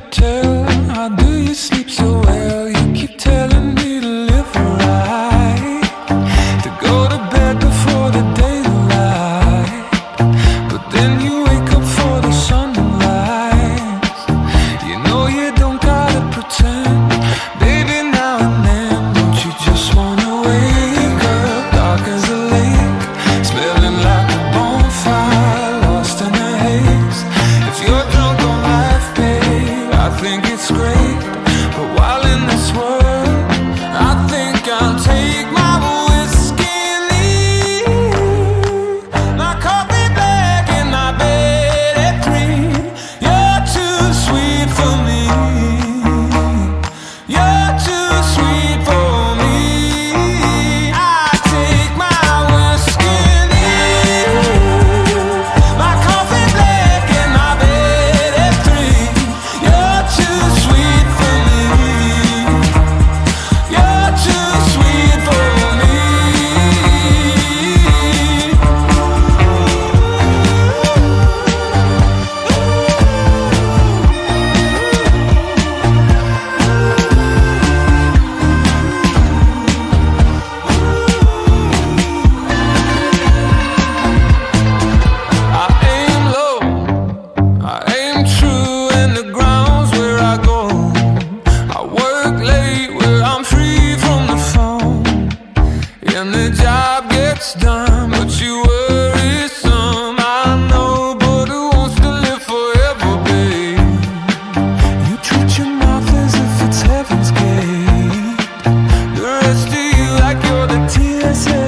could tell, how do you sleep so well? You keep telling me to live right, to go to bed before the daylight, but then you wake up for the sunrise. You know you don't gotta pretend, baby, now and then. Don't you just wanna wake up dark as a lake, smelling like a bonfire, lost in a haze. If you're drunk on life, babe, I think it's great, but while in this world, I think I'll take my whiskey and leave my coffee black and my bed at 3. You're too sweet for me. You're too sweet for me. I take my whiskey and leave my coffee black and my bed at 3. You're too sweet for me. You're too sweet for me. I aim low, I aim true, and the ground's where I go. I work late where I'm free from the phone, and the job gets done, but you worry some. I know, but who wants to live forever, babe? You treat your mouth as if it's heaven's gate. The rest of you like you're the TSA.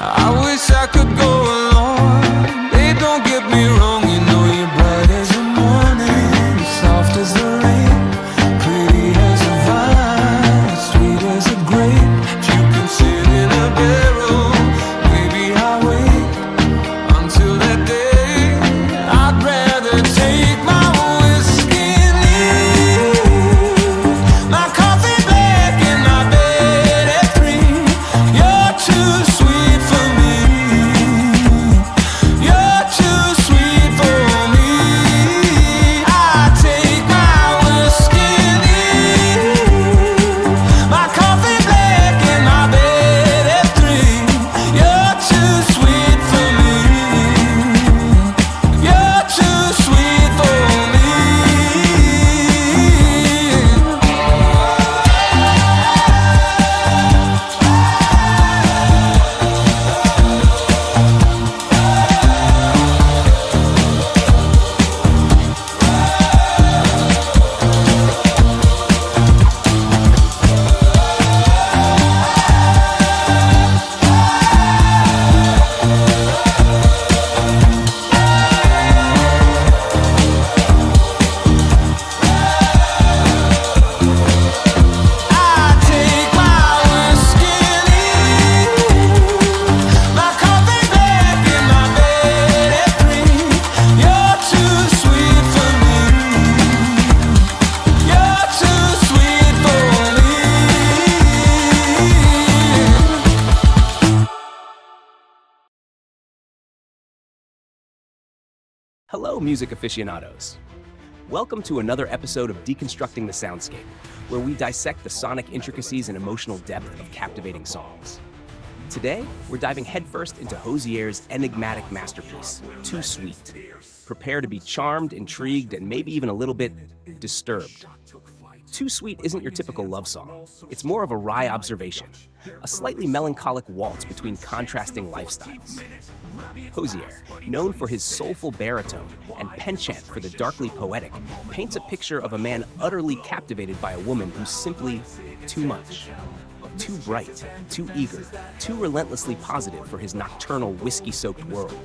I wish I could go along. Babe, don't get me wrong, you know you're bright as the morning, soft as the rain, pretty as a vine, sweet as a grape. If you can sit in a barrel, maybe I'll wait until that day. I'd rather take my whiskey and leave my coffee black in my bed at 3. You're too sweet for me. You're too sweet for me. I take my whiskey and leave my coffee black in my bed at 3. You're too sweet for me. You're too sweet for me. I take my whiskey and leave my coffee black in my bed at 3. You're too sweet for me. You're too sweet for me. Hello, music aficionados. Welcome to another episode of Deconstructing the Soundscape, where we dissect the sonic intricacies and emotional depth of captivating songs. Today, we're diving headfirst into Hozier's enigmatic masterpiece, Too Sweet. Prepare to be charmed, intrigued, and maybe even a little bit disturbed. Too Sweet isn't your typical love song. It's more of a wry observation, a slightly melancholic waltz between contrasting lifestyles. Hozier, known for his soulful baritone and penchant for the darkly poetic, paints a picture of a man utterly captivated by a woman who's simply too much. Too bright, too eager, too relentlessly positive for his nocturnal, whiskey-soaked world.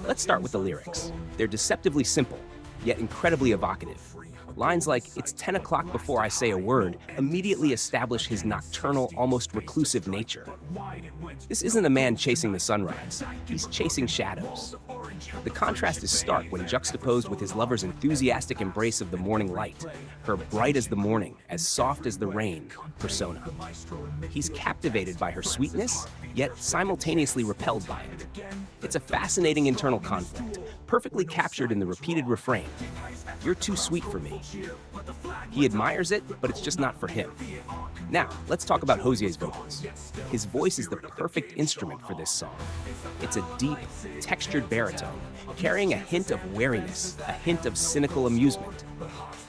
Let's start with the lyrics. They're deceptively simple, yet incredibly evocative. Lines like, "It's 10 o'clock before I say a word," immediately establish his nocturnal, almost reclusive nature. This isn't a man chasing the sunrise, he's chasing shadows. The contrast is stark when juxtaposed with his lover's enthusiastic embrace of the morning light, her bright as the morning, as soft as the rain persona. He's captivated by her sweetness, yet simultaneously repelled by it. It's a fascinating internal conflict, perfectly captured in the repeated refrain, "You're too sweet for me." He admires it, but it's just not for him. Now, let's talk about Hozier's vocals. His voice is the perfect instrument for this song. It's a deep, textured baritone, carrying a hint of wariness, a hint of cynical amusement.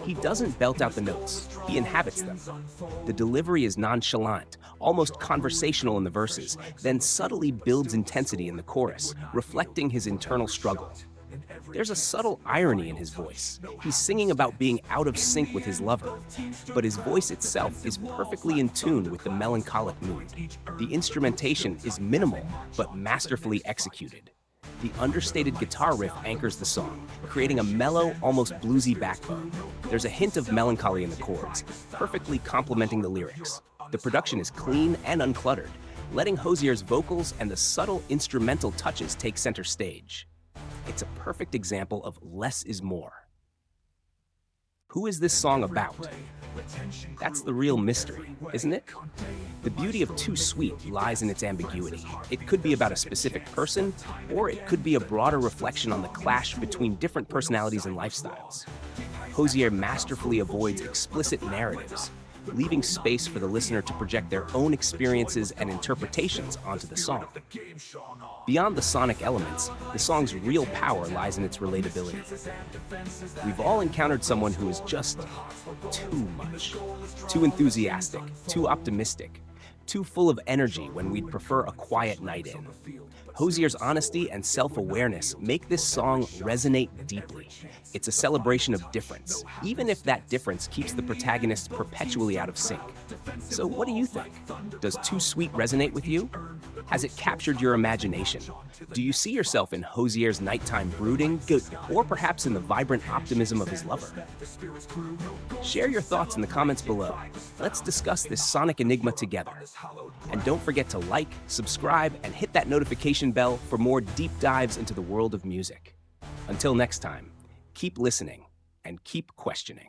He doesn't belt out the notes, he inhabits them. The delivery is nonchalant, almost conversational in the verses, then subtly builds intensity in the chorus, reflecting his internal struggle. There's a subtle irony in his voice. He's singing about being out of sync with his lover, but his voice itself is perfectly in tune with the melancholic mood. The instrumentation is minimal, but masterfully executed. The understated guitar riff anchors the song, creating a mellow, almost bluesy backbone. There's a hint of melancholy in the chords, perfectly complementing the lyrics. The production is clean and uncluttered, letting Hozier's vocals and the subtle instrumental touches take center stage. It's a perfect example of less is more. Who is this song about? That's the real mystery, isn't it? The beauty of Too Sweet lies in its ambiguity. It could be about a specific person, or it could be a broader reflection on the clash between different personalities and lifestyles. Hozier masterfully avoids explicit narratives, leaving space for the listener to project their own experiences and interpretations onto the song. Beyond the sonic elements, the song's real power lies in its relatability. We've all encountered someone who is just too much, too enthusiastic, too optimistic, too full of energy when we'd prefer a quiet night in. Hozier's honesty and self-awareness make this song resonate deeply. It's a celebration of difference, even if that difference keeps the protagonist perpetually out of sync. So what do you think? Does Too Sweet resonate with you? Has it captured your imagination? Do you see yourself in Hozier's nighttime brooding, or perhaps in the vibrant optimism of his lover? Share your thoughts in the comments below. Let's discuss this sonic enigma together. And don't forget to like, subscribe, and hit that notification bell for more deep dives into the world of music. Until next time, keep listening and keep questioning.